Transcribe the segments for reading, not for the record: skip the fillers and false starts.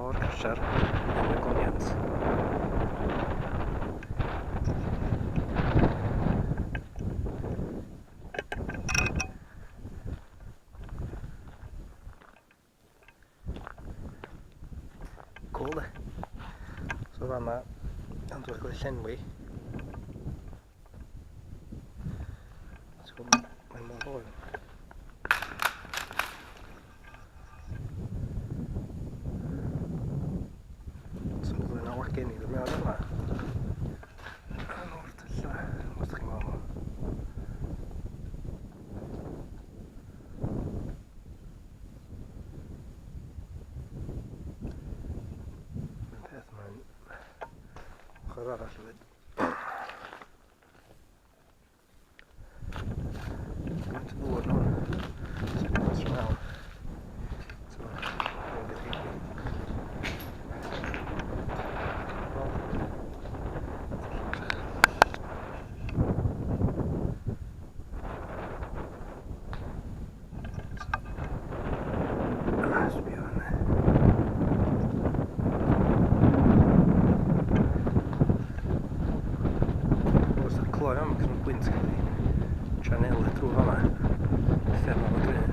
o'r crysiau yn y goniant. Cool de. So fama am dwi'n gweud llenwi. Mae'n mor hwyl. So dwi'n yna wagen I ddod mewn yma. O'r tylla, os chi'n meddwl. Mae'n peth mae'n ochr arall hefyd. Gymaint o ddŵr nhw. So dwi'n pas rhan awr. So, dwi'n gyrchu. Sbio hynny. Os ydych cloi am, cos mae'r gwynt cael ei tranelu drwy fama. Thermal o greu.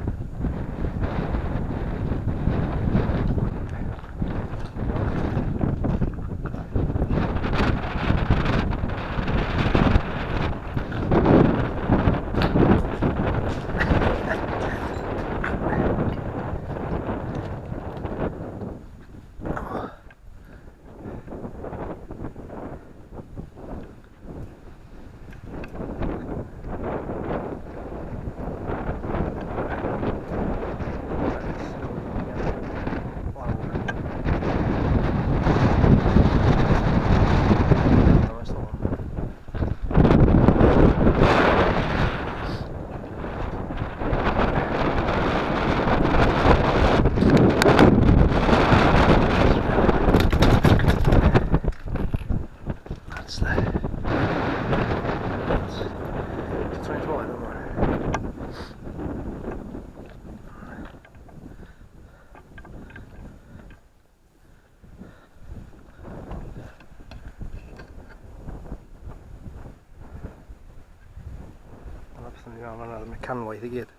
Mae'r mecanwaith I gyd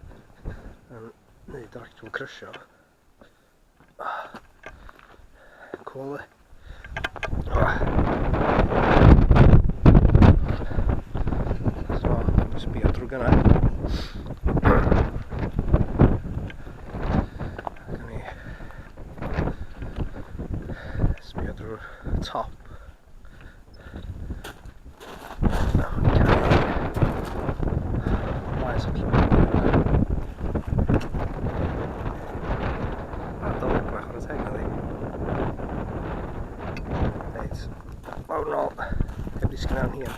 yn neud yr actual crysio. Cool de. So, mae'n sbio drwy gyna. Gan ni sbio drwy'r top. Lawr nôl, heb disgyn am hyn.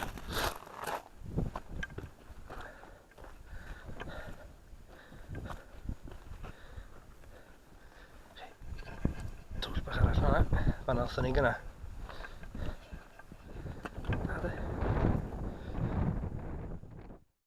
Twrs bach arall yna, fan allan ni gyna.